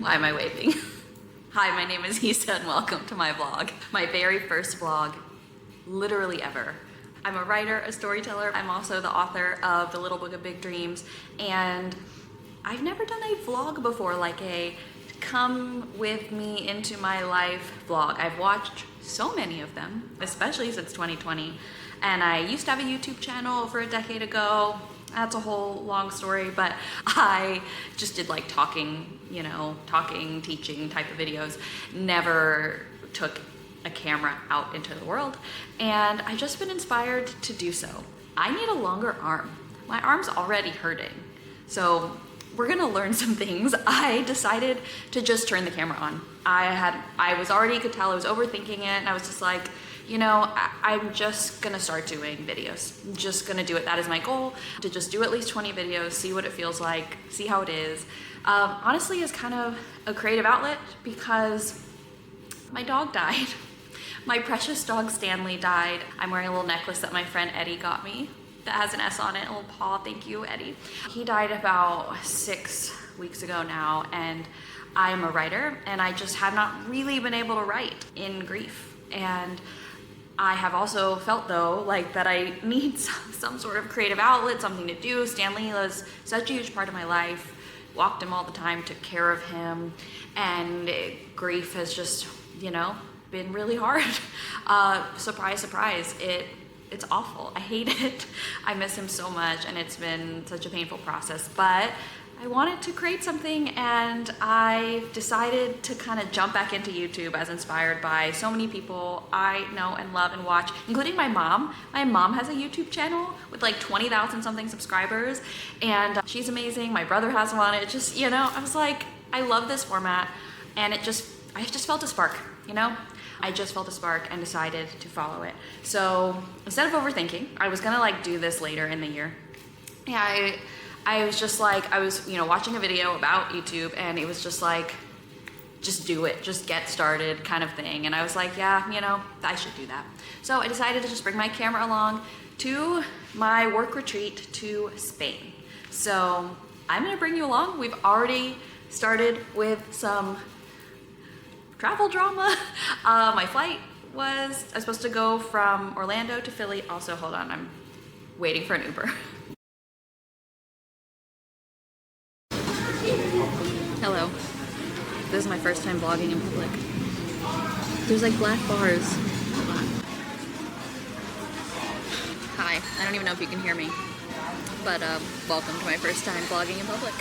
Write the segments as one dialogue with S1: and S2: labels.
S1: Why am I waving? Hi, my name is Isa and welcome to my vlog. My very first vlog, literally ever. I'm a writer, a storyteller. I'm also the author of The Little Book of Big Dreams, and I've never done a vlog before, like a come with me into my life vlog. I've watched so many of them, especially since 2020. And I used to have a YouTube channel over a decade ago. That's a whole long story, but I just did like talking, talking, teaching type of videos. Never took a camera out into the world. And I've just been inspired to do so. I need a longer arm. My arm's already hurting. So we're gonna learn some things. I decided to just turn the camera on. You could tell I was overthinking it, and I was just like, I'm just gonna start doing videos. I'm just gonna do it. That is my goal, to just do at least 20 videos, see what it feels like, see how it is. Honestly, it's kind of a creative outlet because my dog died. My precious dog Stanley died. I'm wearing a little necklace that my friend Eddie got me that has an S on it, a little paw. Thank you, Eddie. He died about 6 weeks ago now, and I'm a writer, and I just have not really been able to write in grief. And I have also felt, though, like that I need some sort of creative outlet, something to do. Stanley was such a huge part of my life. Walked him all the time, took care of him, and grief has just, been really hard. Surprise, surprise, it's awful. I hate it. I miss him so much, and it's been such a painful process, but I wanted to create something, and I decided to kind of jump back into YouTube as inspired by so many people I know and love and watch, including my mom. My mom has a YouTube channel with like 20,000 something subscribers, and she's amazing. My brother has one. It just, I was like, I love this format, and I just felt a spark, I just felt a spark and decided to follow it. So instead of overthinking, I was gonna like do this later in the year. Yeah, I was just like, watching a video about YouTube, and it was just like, just do it, just get started kind of thing. And I was like, yeah, I should do that. So I decided to just bring my camera along to my work retreat to Spain. So I'm gonna bring you along. We've already started with some travel drama. My flight I was supposed to go from Orlando to Philly. Also, hold on, I'm waiting for an Uber. Hello. This is my first time vlogging in public. There's like black bars. Hi, I don't even know if you can hear me, but welcome to my first time vlogging in public.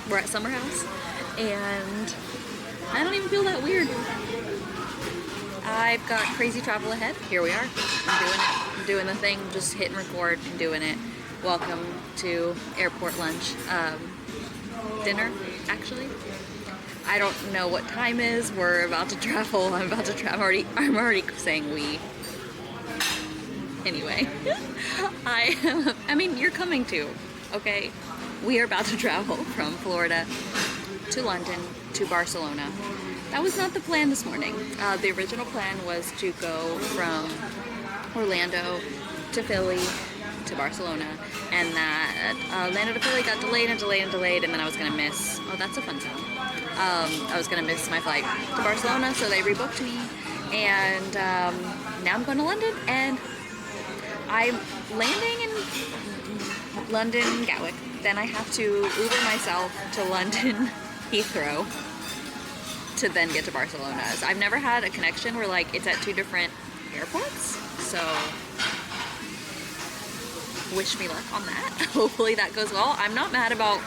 S1: We're at Summer House, and I don't even feel that weird. I've got crazy travel ahead. Here we are. I'm doing it. I'm doing the thing, just hitting record and doing it. Welcome to airport lunch. Dinner, actually. I don't know what time is. We're about to travel. I'm already saying we. Anyway, I mean, you're coming too, okay? We are about to travel from Florida to London to Barcelona. That was not the plan this morning. The original plan was to go from Orlando to Philly to Barcelona, and that Orlando to Philly got delayed, and then I was gonna miss, oh, that's a fun sound. I was gonna miss my flight to Barcelona, so they rebooked me, and now I'm going to London, and I'm landing in London Gatwick. Then I have to Uber myself to London Heathrow to then get to Barcelona. So I've never had a connection where like it's at two different airports, so wish me luck on that. Hopefully that goes well. I'm not mad about,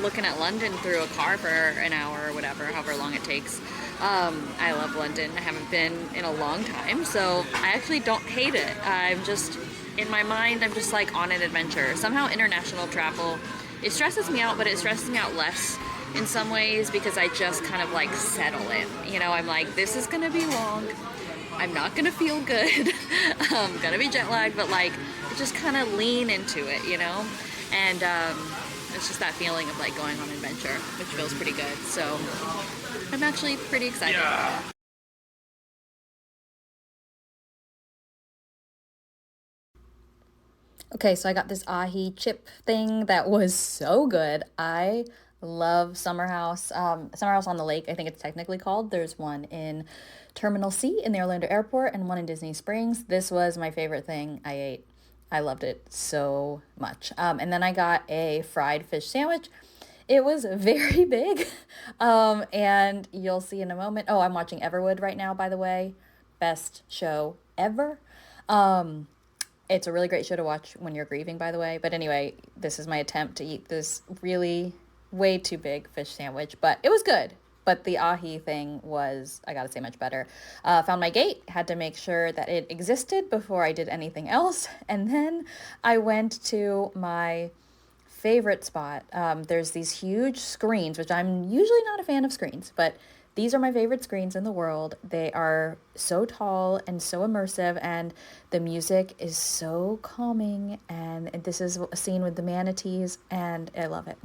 S1: looking at London through a car for an hour or whatever, however long it takes. I love London. I haven't been in a long time, so I actually don't hate it. I'm just, in my mind, I'm just like on an adventure. Somehow international travel, it stresses me out, but it stresses me out less in some ways because I just kind of like settle in. I'm like, this is gonna be long. I'm not gonna feel good. I'm gonna be jet lagged, but like, just kind of lean into it, and it's just that feeling of like going on an adventure, which feels pretty good. So I'm actually pretty excited. Yeah. Okay, so I got this ahi chip thing that was so good. I
S2: Love Summer House. Summer House on the Lake, I think it's technically called. There's one in Terminal C in the Orlando airport and one in Disney Springs. This was my favorite thing I ate. I loved it so much. And then I got a fried fish sandwich. It was very big. And you'll see in a moment. Oh, I'm watching Everwood right now, by the way. Best show ever. It's a really great show to watch when you're grieving, by the way. But anyway, this is my attempt to eat this really way too big fish sandwich, but it was good. But the ahi thing was, I gotta say, much better. Found my gate, had to make sure that it existed before I did anything else. And then I went to my favorite spot. There's these huge screens, which I'm usually not a fan of screens, but these are my favorite screens in the world. They are so tall and so immersive, and the music is so calming. And this is a scene with the manatees, and I love it.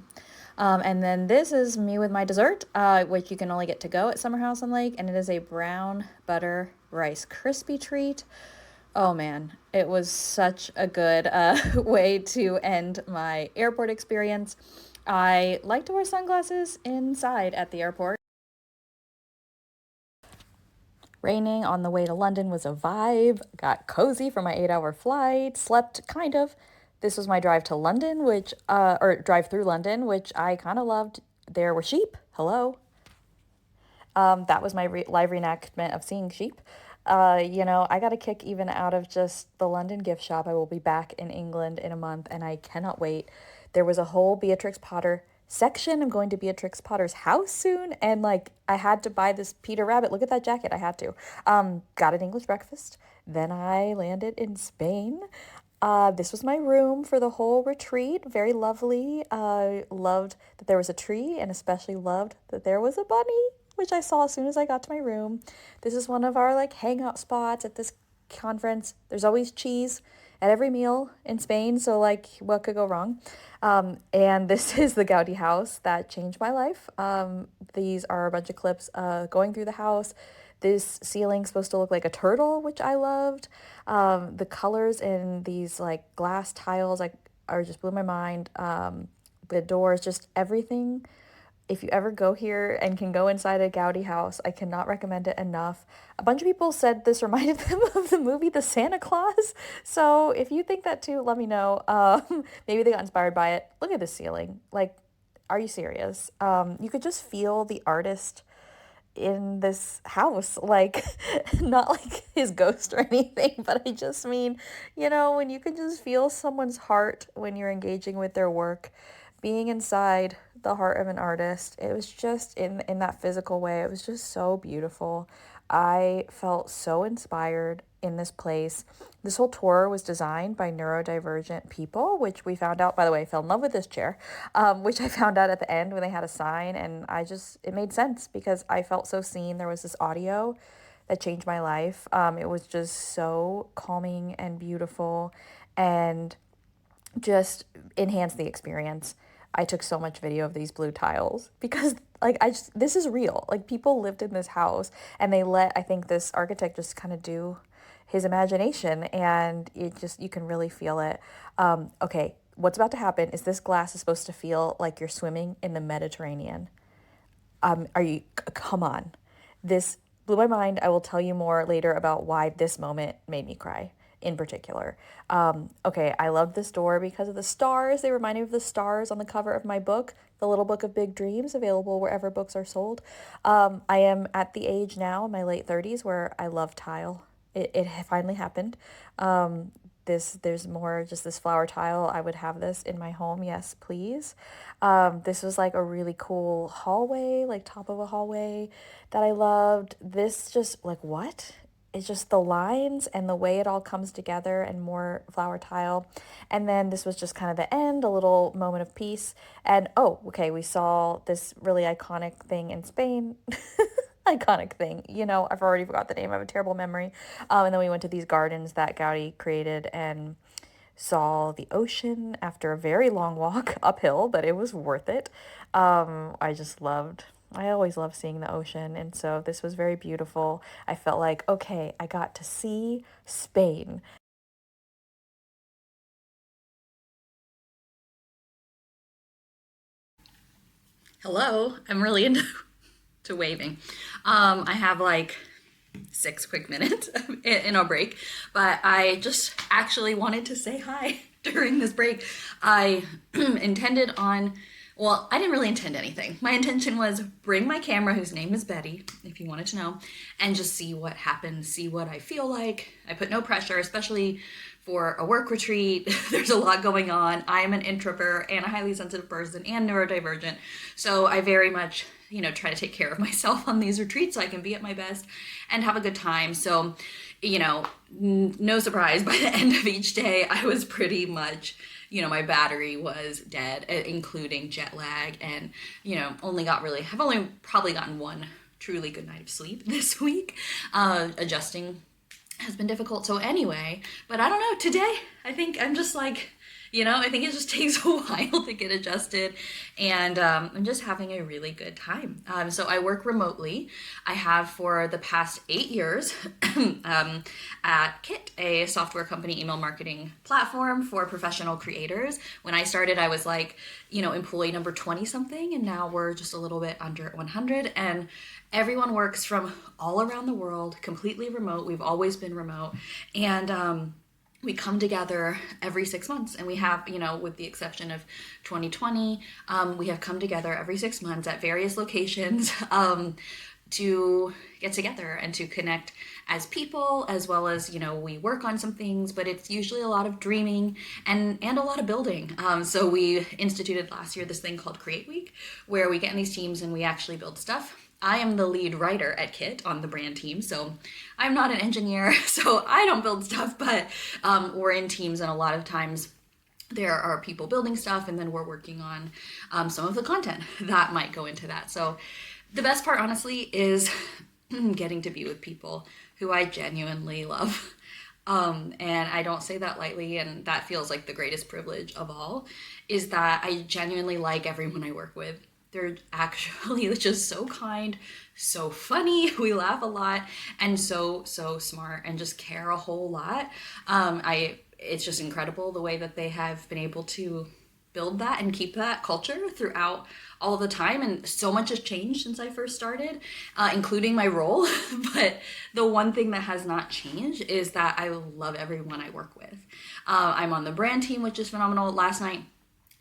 S2: And then this is me with my dessert, which you can only get to go at Summer House on Lake, and it is a brown butter Rice Krispie treat. Oh man, it was such a good way to end my airport experience. I like to wear sunglasses inside at the airport. Raining on the way to London was a vibe. Got cozy for my 8 hour flight. Slept kind of. This was my drive to London, or drive through London, which I kind of loved. There were sheep. Hello. That was my live reenactment of seeing sheep. I got a kick even out of just the London gift shop. I will be back in England in a month and I cannot wait. There was a whole Beatrix Potter section. I'm going to Beatrix Potter's house soon. And like, I had to buy this Peter Rabbit. Look at that jacket. I had to. Got an English breakfast. Then I landed in Spain. This was my room for the whole retreat. Very lovely. Loved that there was a tree and especially loved that there was a bunny, which I saw as soon as I got to my room. This is one of our like hangout spots at this conference. There's always cheese at every meal in Spain, so like what could go wrong? And this is the Gaudi house that changed my life. These are a bunch of clips going through the house. This ceiling's supposed to look like a turtle, which I loved. The colors in these like glass tiles like are just blew my mind. The doors, just everything. If you ever go here and can go inside a Gaudi house, I cannot recommend it enough. A bunch of people said this reminded them of the movie The Santa Claus. So if you think that too, let me know. Maybe they got inspired by it. Look at the ceiling. Like, are you serious? You could just feel the artist in this house, like not like his ghost or anything, but I just mean, when you can just feel someone's heart when you're engaging with their work, being inside the heart of an artist, it was just in that physical way, it was just so beautiful. I felt so inspired in this place. This whole tour was designed by neurodivergent people, which we found out, by the way, I fell in love with this chair, which I found out at the end when they had a sign. And it made sense because I felt so seen. There was this audio that changed my life. It was just so calming and beautiful and just enhanced the experience. I took so much video of these blue tiles because like this is real. Like people lived in this house and they let I think this architect just kind of do his imagination and you can really feel it. Okay, what's about to happen is this glass is supposed to feel like you're swimming in the Mediterranean. Come on. This blew my mind. I will tell you more later about why this moment made me cry in particular. Okay, I loved this door because of the stars. They remind me of the stars on the cover of my book, The Little Book of Big Dreams, available wherever books are sold. I am at the age now, in my late 30s, where I love tile. It finally happened. There's more just this flower tile. I would have this in my home, yes please. This was like a really cool hallway, like top of a hallway that I loved. This just like what, it's just the lines and the way it all comes together and more flower tile. And then this was just kind of the end, a little moment of peace. And oh, okay, we saw this really iconic thing in Spain. Iconic thing. I've already forgot the name. I have a terrible memory. And then we went to these gardens that Gaudi created and saw the ocean after a very long walk uphill, but it was worth it. I always love seeing the ocean. And so this was very beautiful. I felt like, okay, I got to see Spain.
S1: Hello, I'm really into to waving. I have like 6 quick minutes in our break, but I just actually wanted to say hi during this break. I intended on, well, I didn't really intend anything. My intention was bring my camera, whose name is Betty, if you wanted to know, and just see what happens, see what I feel like. I put no pressure, especially for a work retreat. There's a lot going on. I am an introvert and a highly sensitive person and neurodivergent. So I very much, try to take care of myself on these retreats so I can be at my best and have a good time. So, no surprise, by the end of each day, I was pretty much, my battery was dead, including jet lag, and, I've only probably gotten one truly good night of sleep this week. Adjusting has been difficult. So anyway, but I don't know, today, I think I'm just like, I think it just takes a while to get adjusted, and I'm just having a really good time. So I work remotely. I have for the past 8 years at Kit, a software company email marketing platform for professional creators. When I started, I was like, employee number 20 something, and now we're just a little bit under 100, and everyone works from all around the world, completely remote. We've always been remote, and we come together every 6 months, and we have, with the exception of 2020, we have come together every 6 months at various locations to get together and to connect as people, as well as, we work on some things, but it's usually a lot of dreaming and a lot of building. So we instituted last year this thing called Create Week, where we get in these teams and we actually build stuff. I am the lead writer at Kit on the brand team, so I'm not an engineer, so I don't build stuff, but we're in teams, and a lot of times there are people building stuff, and then we're working on some of the content that might go into that. So the best part, honestly, is getting to be with people who I genuinely love. And I don't say that lightly, and that feels like the greatest privilege of all, is that I genuinely like everyone I work with. They're actually just so kind, so funny, we laugh a lot, and so smart, and just care a whole lot. It's just incredible the way that they have been able to build that and keep that culture throughout all the time, and so much has changed since I first started, including my role. But the one thing that has not changed is that I love everyone I work with. I'm on the brand team, which is phenomenal. Last night,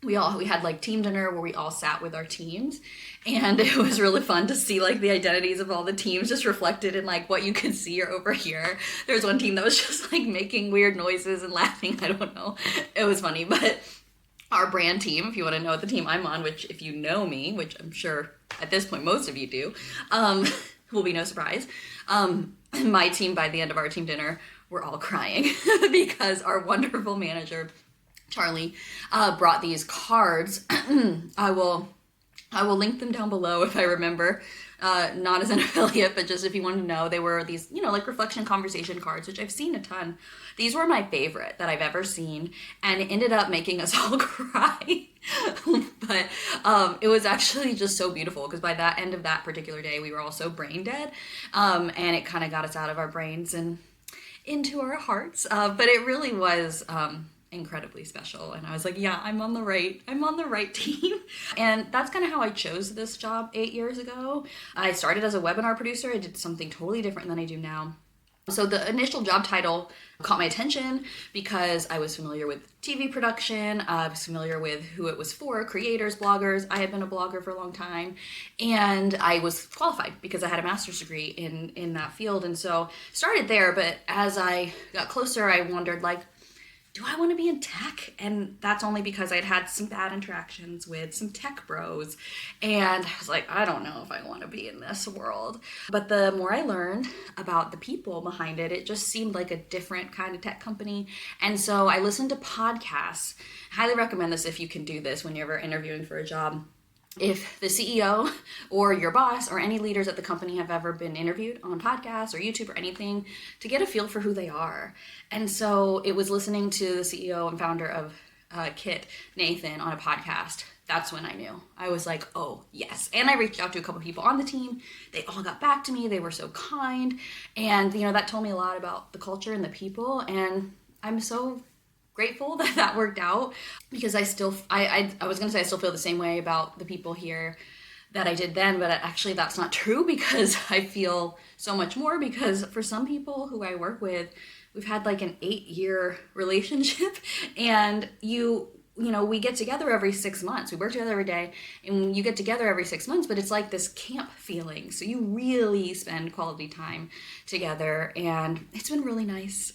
S1: we had like team dinner where we all sat with our teams, and it was really fun to see like the identities of all the teams just reflected in like what you could see or overhear. There's one team that was just like making weird noises and laughing. I don't know. It was funny. But our brand team, if you want to know the team I'm on, which if you know me, which I'm sure at this point most of you do, will be no surprise. My team, by the end of our team dinner, we're all crying because our wonderful manager, Charlie, brought these cards. I will link them down below if I remember, not as an affiliate, but just if you want to know. They were these, like reflection conversation cards, which I've seen a ton. These were my favorite that I've ever seen, and it ended up making us all cry. But it was actually just so beautiful, because by that end of that particular day, we were all so brain dead, and it kind of got us out of our brains and into our hearts. But it really was incredibly special, and I was like, yeah, I'm on the right team. And that's kind of how I chose this job 8 years ago. I started as a webinar producer. I did something totally different than I do now. So the initial job title caught my attention because I was familiar with TV production. I was familiar with who it was for, creators, bloggers. I had been a blogger for a long time, and I was qualified because I had a master's degree in that field. And so started there, but as I got closer, I wondered, like, do I want to be in tech? And that's only because I'd had some bad interactions with some tech bros. And I was like, I don't know if I want to be in this world. But the more I learned about the people behind it, it just seemed like a different kind of tech company. And so I listened to podcasts. Highly recommend this if you can do this when you're ever interviewing for a job. If the CEO or your boss or any leaders at the company have ever been interviewed on podcasts or YouTube or anything, to get a feel for who they are. And so it was listening to the CEO and founder of Kit, Nathan, on a podcast. That's when I knew. I was like, oh, yes. And I reached out to a couple people on the team. They all got back to me. They were so kind. And, that told me a lot about the culture and the people. And I'm so grateful that worked out, because I was going to say I still feel the same way about the people here that I did then, but actually that's not true because I feel so much more, because for some people who I work with, we've had like an 8-year relationship, and we get together every 6 months. We work together every day, and you get together every 6 months, but it's like this camp feeling. So you really spend quality time together, and it's been really nice.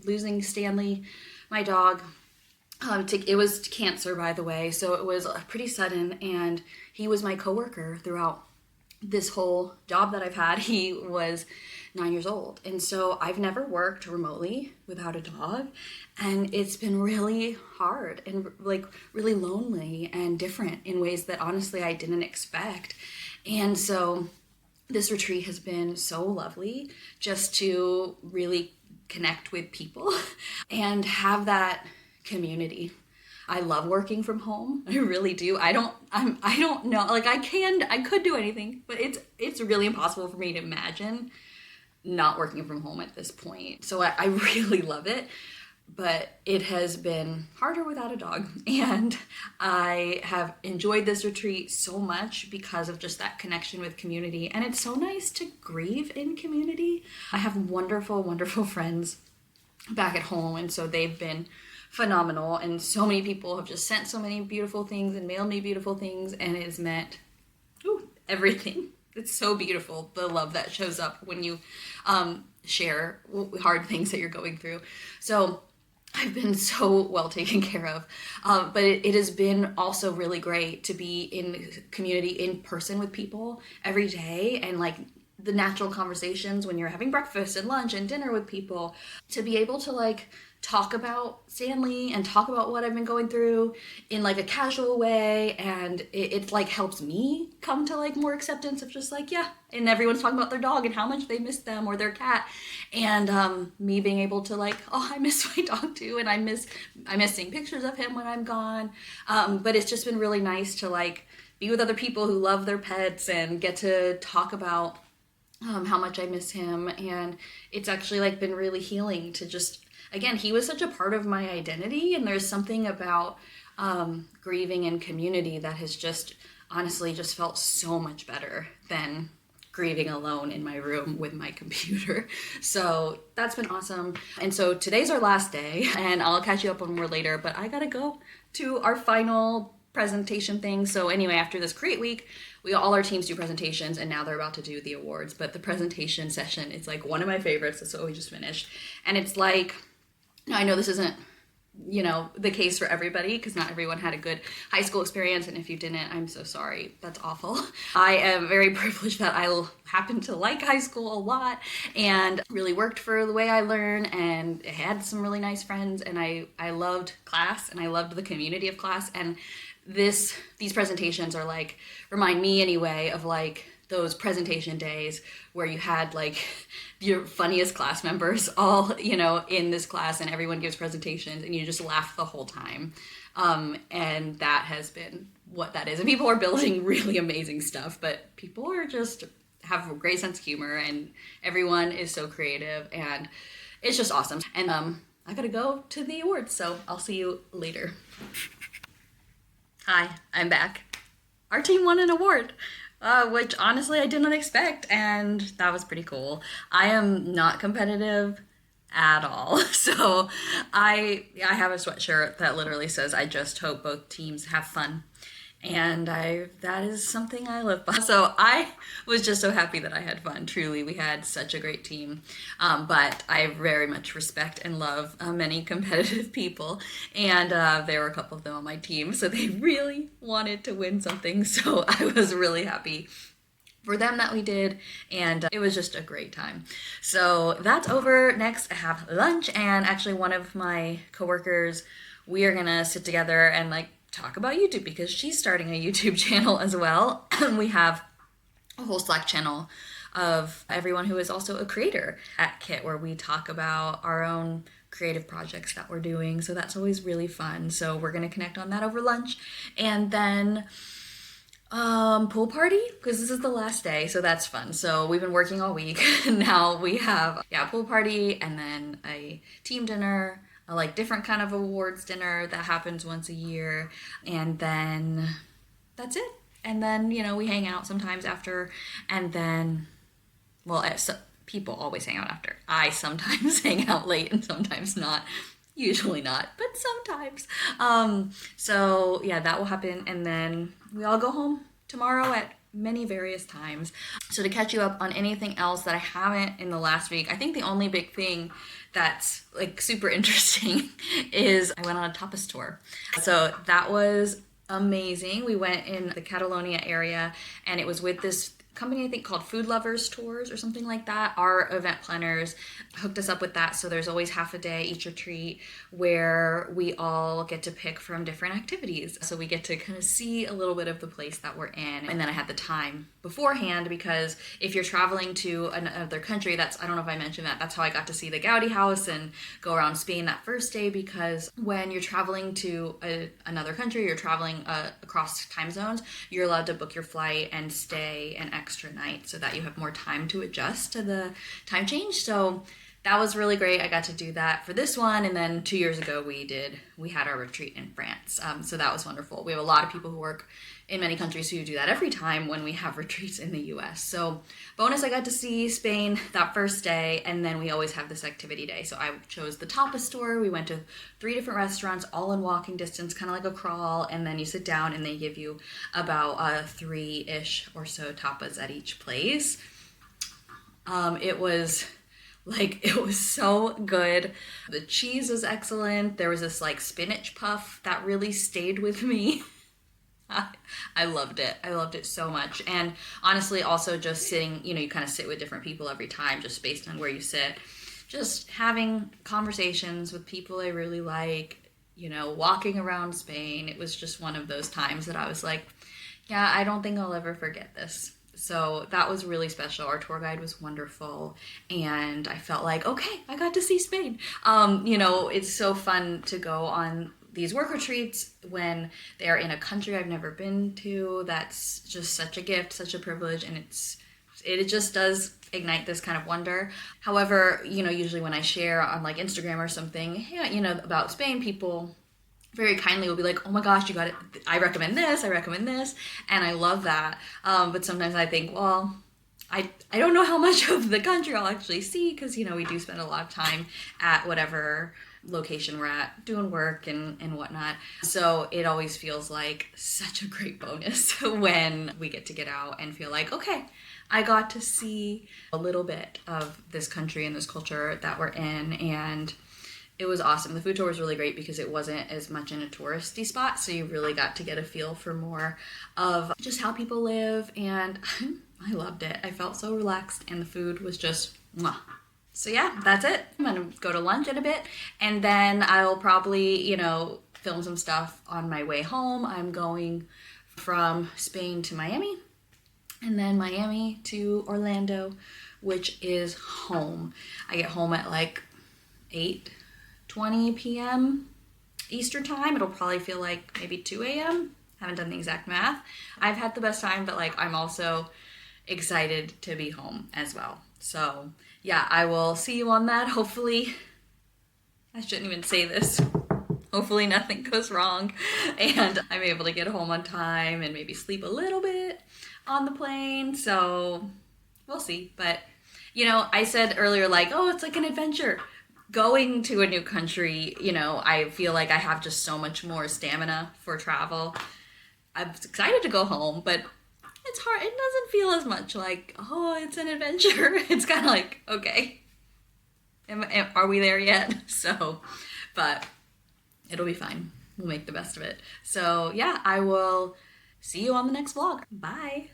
S1: Losing Stanley, my dog, it was cancer, by the way, so it was pretty sudden, and he was my coworker throughout this whole job that I've had. He was 9 years old, and so I've never worked remotely without a dog, and it's been really hard and like really lonely and different in ways that honestly I didn't expect. And so this retreat has been so lovely, just to really connect with people and have that community. I love working from home. I really do. I don't know. Like I could do anything, but it's really impossible for me to imagine not working from home at this point. So I really love it, but it has been harder without a dog. And I have enjoyed this retreat so much because of just that connection with community. And it's so nice to grieve in community. I have wonderful, wonderful friends back at home, and so they've been phenomenal, and so many people have just sent so many beautiful things and mailed me beautiful things, and it has meant everything. It's so beautiful, the love that shows up when you share hard things that you're going through. So I've been so well taken care of, but it has been also really great to be in community, in person with people every day, and like the natural conversations when you're having breakfast and lunch and dinner with people, to be able to like talk about Stanley and talk about what I've been going through in like a casual way, and it like helps me come to like more acceptance of just like, yeah, and everyone's talking about their dog and how much they miss them or their cat, and me being able to like, oh, I miss my dog too, and I miss seeing pictures of him when I'm gone, but it's just been really nice to like be with other people who love their pets and get to talk about how much I miss him. And it's actually like been really healing to just, again, he was such a part of my identity, and there's something about grieving in community that has just honestly just felt so much better than grieving alone in my room with my computer. So that's been awesome. And so today's our last day, and I'll catch you up on more later, but I gotta go to our final presentation thing. So anyway, after this Create Week, all our teams do presentations, and now they're about to do the awards. But the presentation session, it's like one of my favorites. That's what we just finished. And it's like, now I know this isn't, the case for everybody, because not everyone had a good high school experience, and if you didn't, I'm so sorry. That's awful. I am very privileged that I happen to like high school a lot, and really worked for the way I learn, and had some really nice friends, and I loved class, and I loved the community of class, and these presentations are like, remind me anyway of like those presentation days where you had like your funniest class members all, in this class, and everyone gives presentations and you just laugh the whole time. And that has been what that is. And people are building really amazing stuff, but people are just have a great sense of humor, and everyone is so creative, and it's just awesome. And I gotta go to the awards, so I'll see you later. Hi, I'm back. Our team won an award, which honestly I did not expect, and that was pretty cool. I am not competitive at all, so I have a sweatshirt that literally says, I just hope both teams have fun, and that is something I live by. So I was just so happy that I had fun. Truly, we had such a great team, but I very much respect and love many competitive people, and there were a couple of them on my team, so they really wanted to win something, so I was really happy for them that we did, and it was just a great time. So that's over. Next, I have lunch, and actually one of my coworkers, we are gonna sit together and like talk about YouTube, because she's starting a YouTube channel as well. We have a whole Slack channel of everyone who is also a creator at KIT, where we talk about our own creative projects that we're doing. So that's always really fun. So we're gonna connect on that over lunch. And then pool party, because this is the last day, so that's fun. So we've been working all week. Now we have pool party, and then a team dinner, a like different kind of awards dinner that happens once a year, and then that's it. And then, you know, we hang out sometimes after, and then, well, so people always hang out after. I sometimes hang out late and sometimes not. Usually not, but sometimes. So yeah, that will happen. And then we all go home tomorrow at many various times. So to catch you up on anything else that I haven't in the last week, I think the only big thing that's like super interesting is I went on a tapas tour. So that was amazing. We went in the Catalonia area and it was with this company I think called Food Lovers Tours or something like that. Our event planners hooked us up with that, so there's always half a day each retreat where we all get to pick from different activities, so we get to kind of see a little bit of the place that we're in. And then I had the time beforehand, because if you're traveling to another country, that's, I don't know if I mentioned that, that's how I got to see the Gaudi house and go around Spain that first day, because when you're traveling to another country, you're traveling across time zones, you're allowed to book your flight and stay an extra night so that you have more time to adjust to the time change. So that was really great. I got to do that for this one. And then 2 years ago, we had our retreat in France. So that was wonderful. We have a lot of people who work in many countries who do that every time when we have retreats in the US. So bonus, I got to see Spain that first day, and then we always have this activity day. So I chose the tapas tour. We went to 3 different restaurants, all in walking distance, kind of like a crawl, and then you sit down and they give you about 3-ish or so tapas at each place. It was so good. The cheese was excellent. There was this like spinach puff that really stayed with me. I loved it. I loved it so much. And honestly, also just sitting, you know, you kind of sit with different people every time just based on where you sit. Just having conversations with people I really like, you know, walking around Spain. It was just one of those times that I was like, yeah, I don't think I'll ever forget this. So that was really special. Our tour guide was wonderful, and I felt like, okay, I got to see Spain. You know, it's so fun to go on these work retreats when they're in a country I've never been to. That's just such a gift, such a privilege, and it just does ignite this kind of wonder. However, you know, usually when I share on like Instagram or something, yeah, you know, about Spain, people very kindly will be like, oh my gosh, you got it. I recommend this, and I love that. But sometimes I think, well, I don't know how much of the country I'll actually see, because, you know, we do spend a lot of time at whatever location we're at doing work and whatnot. So it always feels like such a great bonus when we get out and feel like, okay, I got to see a little bit of this country and this culture that we're in, and it was awesome. The food tour was really great because it wasn't as much in a touristy spot, so you really got to get a feel for more of just how people live, and I loved it. I felt so relaxed, and the food was just mwah. So yeah, that's it. I'm gonna go to lunch in a bit, and then I'll probably, you know, film some stuff on my way home. I'm going from Spain to Miami, and then Miami to Orlando, which is home. I get home at like 8:20 p.m. Eastern time. It'll probably feel like maybe 2 a.m. Haven't done the exact math. I've had the best time, but like I'm also excited to be home as well. So yeah, I will see you on that. Hopefully, I shouldn't even say this. Hopefully nothing goes wrong and I'm able to get home on time and maybe sleep a little bit on the plane. So we'll see. But, you know, I said earlier, like, oh, it's like an adventure. Going to a new country, you know, I feel like I have just so much more stamina for travel. I'm excited to go home, but it's hard. It doesn't feel as much like, oh, it's an adventure. It's kind of like, okay, are we there yet? So, but it'll be fine. We'll make the best of it. So yeah, I will see you on the next vlog. Bye.